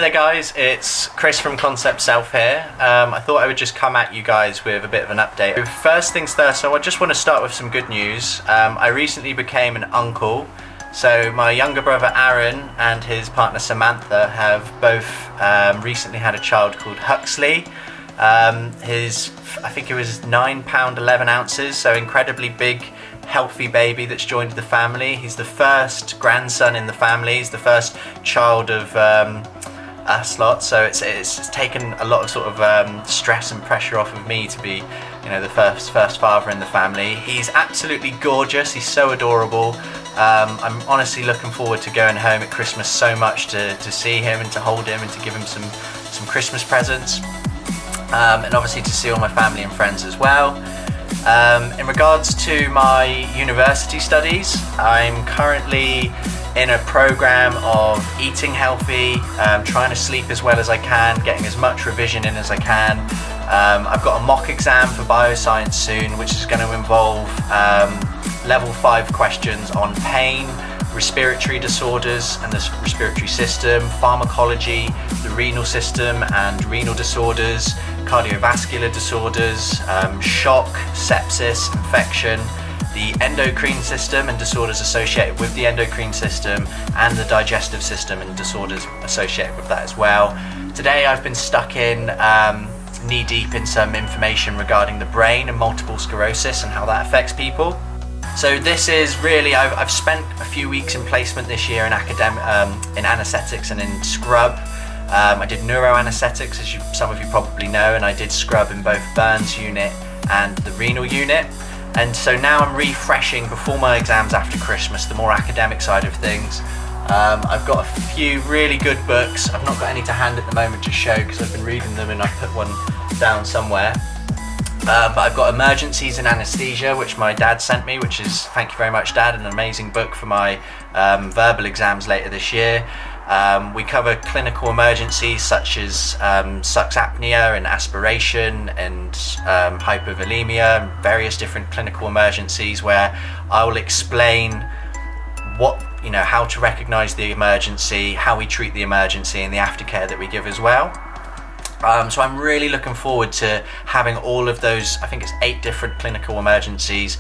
there guys, it's Chris from Concep Self here. I thought I would just come at you guys with a bit of an update. First things first, so I just want to start with some good news. I recently became an uncle. So my younger brother Aaron and his partner Samantha have both recently had a child called Huxley. I think it was £9 11 ounces, so incredibly big, healthy baby that's joined the family. He's the first grandson in the family. He's the first child of us lot, so it's taken a lot of sort of stress and pressure off of me to be, you know, the first father in the family. He's absolutely gorgeous. He's so adorable. I'm honestly looking forward to going home at Christmas so much to see him and to hold him and to give him some Christmas presents, and obviously to see all my family and friends as well. In regards to my university studies, I'm currently in a program of eating healthy, trying to sleep as well as I can, getting as much revision in as I can. I've got a mock exam for bioscience soon, which is going to involve level 5 questions on pain, respiratory disorders and the respiratory system, pharmacology, the renal system and renal disorders, cardiovascular disorders, shock, sepsis, infection, the endocrine system and disorders associated with the endocrine system, and the digestive system and disorders associated with that as well. Today I've been stuck in knee deep in some information regarding the brain and multiple sclerosis and how that affects people. So this is really, I've spent a few weeks in placement this year in in anaesthetics and in scrub. I did neuroanaesthetics, as some of you probably know, and I did scrub in both Burns unit and the renal unit. And so now I'm refreshing before my exams after Christmas, the more academic side of things. I've got a few really good books. I've not got any to hand at the moment to show because I've been reading them and I've put one down somewhere. But I've got Emergencies in Anesthesia, which my dad sent me, which is, thank you very much Dad, an amazing book for my verbal exams later this year. We cover clinical emergencies such as sucks apnea and aspiration and hypovolemia and various different clinical emergencies, where I will explain how to recognise the emergency, how we treat the emergency and the aftercare that we give as well. So I'm really looking forward to having all of those, I think it's 8 different clinical emergencies,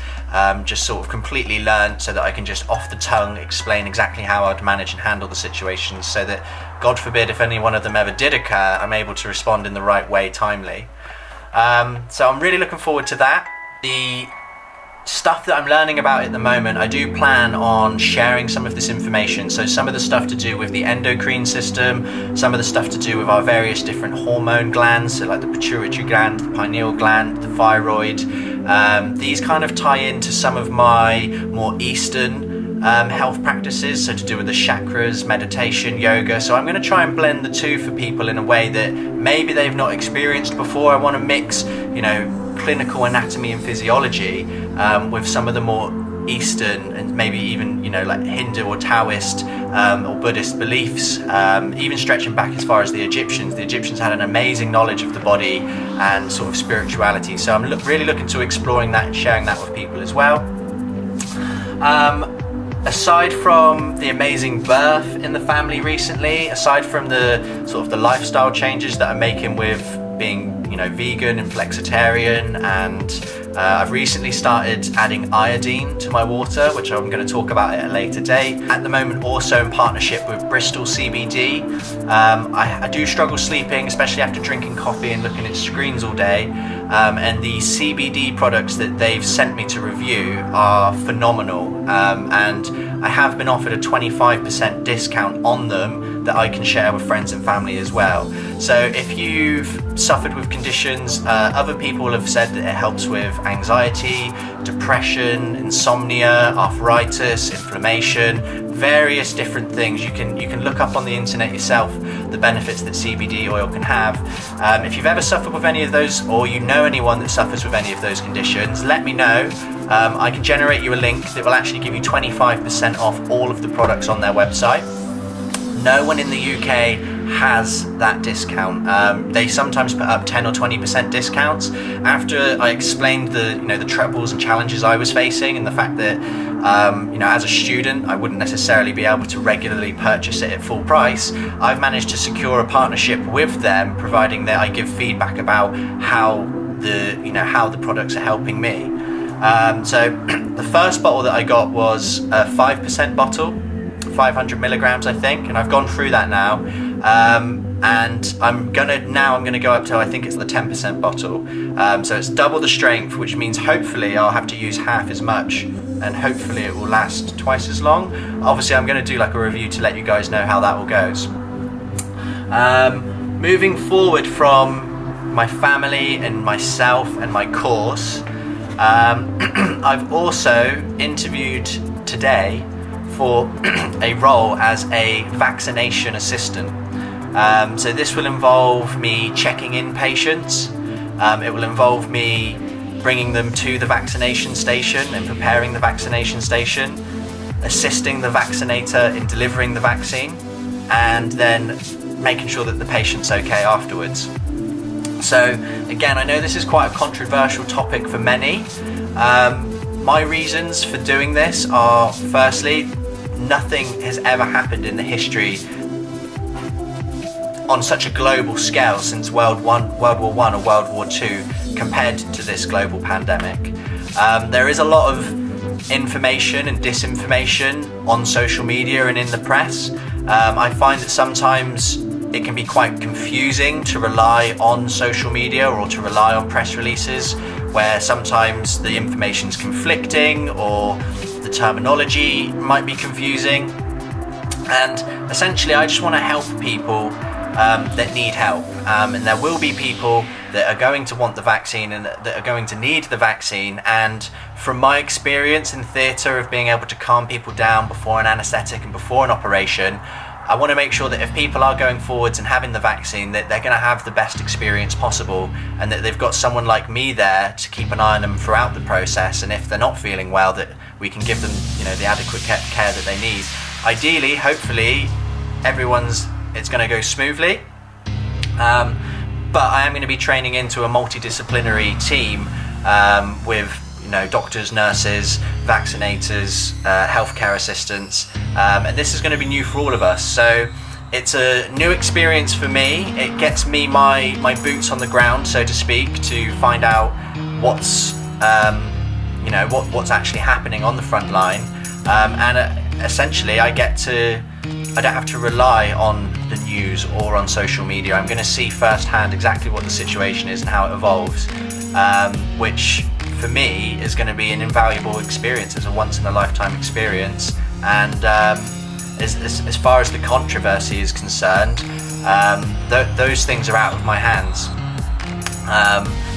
just sort of completely learned, so that I can just off the tongue explain exactly how I'd manage and handle the situations, so that, God forbid, if any one of them ever did occur, I'm able to respond in the right way, timely. So I'm really looking forward to that. The stuff that I'm learning about at the moment, I do plan on sharing some of this information. So some of the stuff to do with the endocrine system, some of the stuff to do with our various different hormone glands, so like the pituitary gland, the pineal gland, the thyroid. These kind of tie into some of my more Eastern health practices, so to do with the chakras, meditation, yoga. So I'm going to try and blend the two for people in a way that maybe they've not experienced before. I want to mix, clinical anatomy and physiology with some of the more Eastern and maybe even like Hindu or Taoist or Buddhist beliefs, even stretching back as far as the Egyptians. The Egyptians had an amazing knowledge of the body and sort of spirituality, so I'm really looking to exploring that and sharing that with people as well. Aside from the amazing birth in the family recently, aside from the sort of the lifestyle changes that I'm making with being vegan and flexitarian, and I've recently started adding iodine to my water, which I'm going to talk about at a later date. At the moment, also in partnership with Bristol CBD. I do struggle sleeping, especially after drinking coffee and looking at screens all day, and the CBD products that they've sent me to review are phenomenal, and I have been offered a 25% discount on them that I can share with friends and family as well. So if you've suffered with conditions, other people have said that it helps with anxiety, depression, insomnia, arthritis, inflammation, various different things. You can look up on the internet yourself the benefits that CBD oil can have. If you've ever suffered with any of those, or you know anyone that suffers with any of those conditions, let me know. I can generate you a link that will actually give you 25% off all of the products on their website. No one in the UK has that discount. They sometimes put up 10 or 20% discounts. After I explained the troubles and challenges I was facing, and the fact that as a student I wouldn't necessarily be able to regularly purchase it at full price, I've managed to secure a partnership with them, providing that I give feedback about how the products are helping me. So the first bottle that I got was a 5% bottle, 500 milligrams I think, and I've gone through that now, and I'm gonna go up to, I think it's the 10% bottle, so it's double the strength, which means hopefully I'll have to use half as much, and hopefully it will last twice as long. Obviously I'm going to do like a review to let you guys know how that all goes. Moving forward from my family and myself and my course, I've also interviewed today for a role as a vaccination assistant. So this will involve me checking in patients. It will involve me bringing them to the vaccination station and preparing the vaccination station, assisting the vaccinator in delivering the vaccine, and then making sure that the patient's okay afterwards. So again, I know this is quite a controversial topic for many. My reasons for doing this are, firstly, nothing has ever happened in the history on such a global scale since World War I or World War II compared to this global pandemic. There is a lot of information and disinformation on social media and in the press. I find that sometimes it can be quite confusing to rely on social media or to rely on press releases, where sometimes the information's conflicting or the terminology might be confusing. And essentially I just want to help people that need help, and there will be people that are going to want the vaccine and that are going to need the vaccine. And from my experience in theatre of being able to calm people down before an anaesthetic and before an operation, I want to make sure that if people are going forwards and having the vaccine, that they're going to have the best experience possible, and that they've got someone like me there to keep an eye on them throughout the process. And if they're not feeling well, that we can give them the adequate care that they need. Ideally, hopefully, it's going to go smoothly, but I am going to be training into a multidisciplinary team with doctors, nurses, vaccinators, healthcare assistants, and this is going to be new for all of us. So it's a new experience for me. It gets me my boots on the ground, so to speak, to find out what's actually happening on the front line, and essentially I don't have to rely on the news or on social media. I'm going to see firsthand exactly what the situation is and how it evolves, which for me is going to be an invaluable experience. It's a once-in-a-lifetime experience. And as far as the controversy is concerned, those things are out of my hands.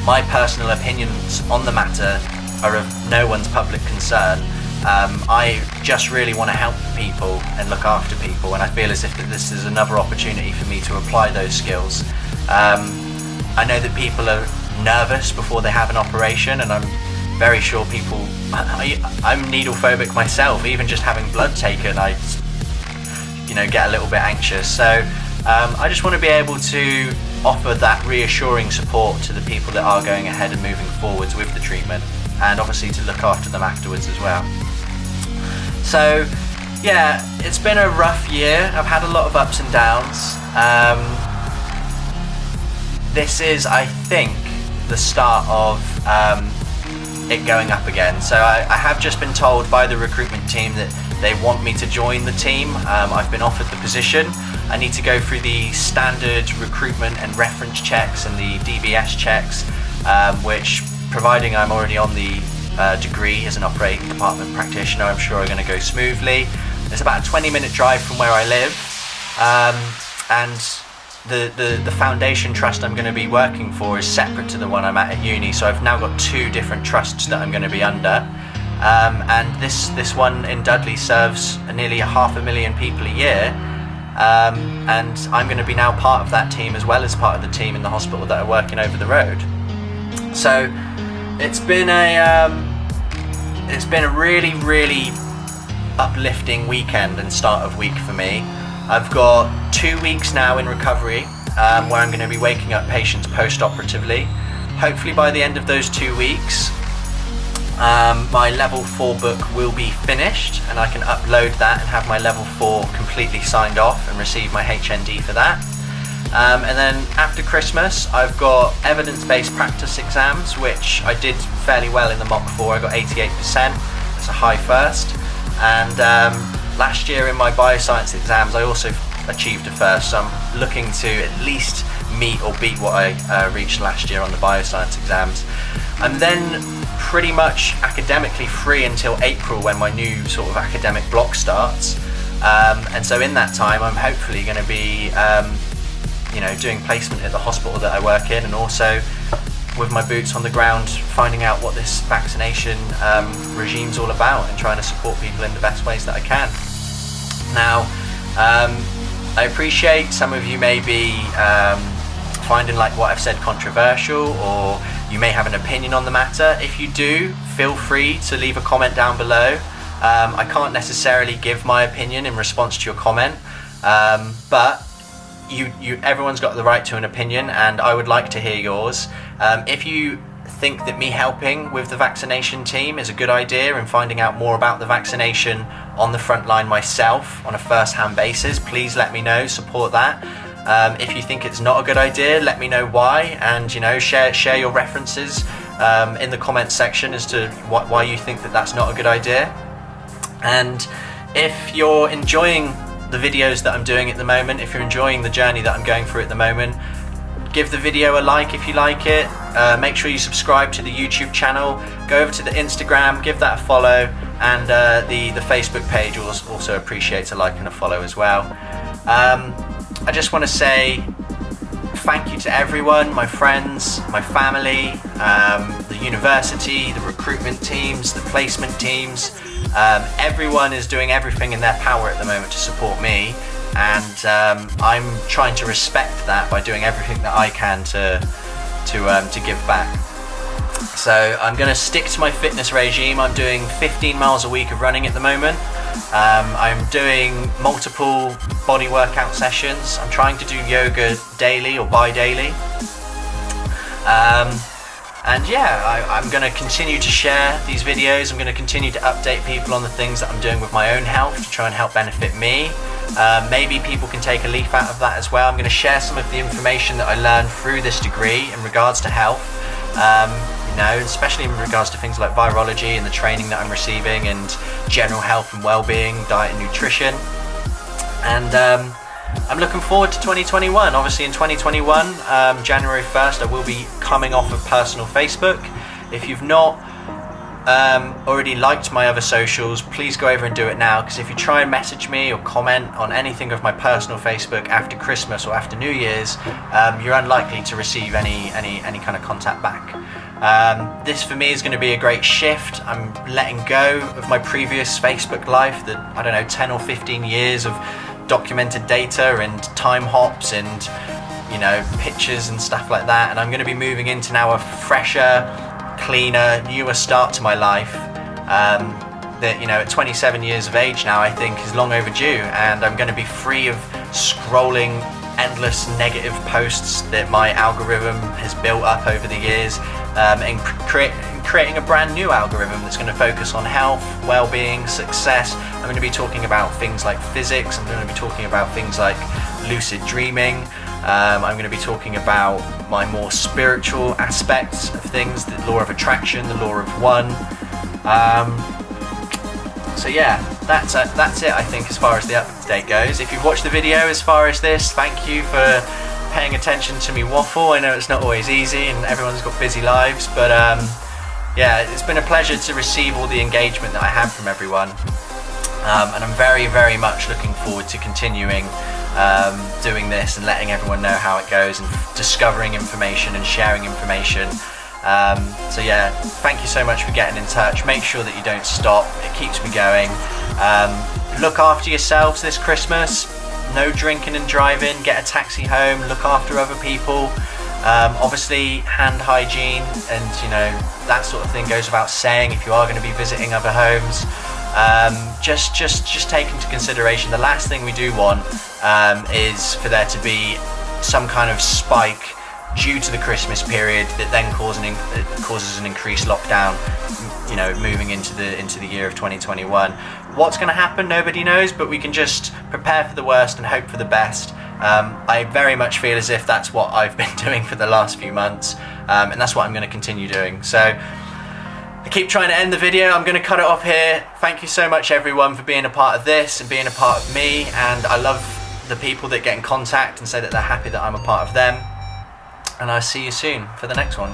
My personal opinions on the matter are of no one's public concern. I just really want to help people and look after people, and I feel as if this is another opportunity for me to apply those skills. I know that people are nervous before they have an operation, and I'm very sure I'm needle phobic myself. Even just having blood taken, I get a little bit anxious. So I just want to be able to offer that reassuring support to the people that are going ahead and moving forwards with the treatment, and obviously to look after them afterwards as well. So yeah, it's been a rough year. I've had a lot of ups and downs. This is, I think, the start of it going up again. So I have just been told by the recruitment team that they want me to join the team. I've been offered the position. I need to go through the standard recruitment and reference checks and the DBS checks, which, providing I'm already on the degree as an operating department practitioner, I'm sure are going to go smoothly. It's about a 20-minute drive from where I live, and the foundation trust I'm going to be working for is separate to the one I'm at uni, so I've now got two different trusts that I'm going to be under, and this one in Dudley serves nearly 500,000 people a year, and I'm going to be now part of that team as well as part of the team in the hospital that are working over the road. So it's been a really, really uplifting weekend and start of week for me. I've got 2 weeks now in recovery, where I'm going to be waking up patients post-operatively. Hopefully by the end of those 2 weeks, my level 4 book will be finished and I can upload that and have my level 4 completely signed off and receive my HND for that. And then after Christmas, I've got evidence-based practice exams, which I did fairly well in the mock 4. I got 88%. It's a high first. And last year in my bioscience exams, I also achieved a first. So I'm looking to at least meet or beat what I reached last year on the bioscience exams. I'm then pretty much academically free until April, when my new sort of academic block starts. And so in that time, I'm hopefully going to be doing placement at the hospital that I work in, and also with my boots on the ground finding out what this vaccination regime's all about and trying to support people in the best ways that I can. Now, I appreciate some of you may be finding like what I've said controversial, or you may have an opinion on the matter. If you do, feel free to leave a comment down below. I can't necessarily give my opinion in response to your comment, but everyone's got the right to an opinion, and I would like to hear yours. If you think that me helping with the vaccination team is a good idea and finding out more about the vaccination on the front line myself on a first-hand basis, please let me know, support that. If you think it's not a good idea, let me know why, and share your references in the comments section as to why you think that that's not a good idea. And if you're enjoying the videos that I'm doing at the moment, if you're enjoying the journey that I'm going through at the moment, give the video a like if you like it. Make sure you subscribe to the YouTube channel, go over to the Instagram, give that a follow, and the Facebook page also appreciates a like and a follow as well. I just want to say thank you to everyone, my friends, my family, the university, the recruitment teams, the placement teams. Everyone is doing everything in their power at the moment to support me, and I'm trying to respect that by doing everything that I can to give back. So I'm going to stick to my fitness regime. I'm doing 15 miles a week of running at the moment. I'm doing multiple body workout sessions. I'm trying to do yoga daily or bi-daily. And yeah, I'm going to continue to share these videos. I'm going to continue to update people on the things that I'm doing with my own health to try and help benefit me. Maybe people can take a leaf out of that as well. I'm going to share some of the information that I learned through this degree in regards to health, especially in regards to things like virology and the training that I'm receiving, and general health and well-being, diet and nutrition. And I'm looking forward to 2021. Obviously in 2021, January 1st, I will be coming off of personal Facebook. If you've not already liked my other socials, please go over and do it now, because if you try and message me or comment on anything of my personal Facebook after Christmas or after New Year's, you're unlikely to receive any kind of contact back. This for me is going to be a great shift. I'm letting go of my previous Facebook life, that, I don't know, 10 or 15 years of documented data and time hops and pictures and stuff like that, and I'm going to be moving into now a fresher, cleaner, newer start to my life that at 27 years of age now, I think is long overdue, and I'm going to be free of scrolling endless negative posts that my algorithm has built up over the years, and creating a brand new algorithm that's going to focus on health, well-being, success. I'm going to be talking about things like physics. I'm going to be talking about things like lucid dreaming. I'm going to be talking about my more spiritual aspects of things, the law of attraction, the law of one. So yeah, that's it, I think, as far as the update goes. If you've watched the video as far as this, thank you for paying attention to me waffle. I know it's not always easy and everyone's got busy lives, but yeah, it's been a pleasure to receive all the engagement that I have from everyone. And I'm very, very much looking forward to continuing doing this and letting everyone know how it goes, and discovering information and sharing information. So yeah, thank you so much for getting in touch. Make sure that you don't stop. It keeps me going. Look after yourselves this Christmas. No drinking and driving. Get a taxi home. Look after other people. Obviously hand hygiene and that sort of thing goes without saying if you are going to be visiting other homes. Just take into consideration, the last thing we do want is for there to be some kind of spike due to the Christmas period that then causes an increased lockdown, you know, moving into the year of 2021. What's going to happen, nobody knows, but we can just prepare for the worst and hope for the best. I very much feel as if that's what I've been doing for the last few months, and that's what I'm going to continue doing. So I keep trying to end the video. I'm going to cut it off here. Thank you so much, everyone, for being a part of this and being a part of me, and I love the people that get in contact and say that they're happy that I'm a part of them. And I'll see you soon for the next one.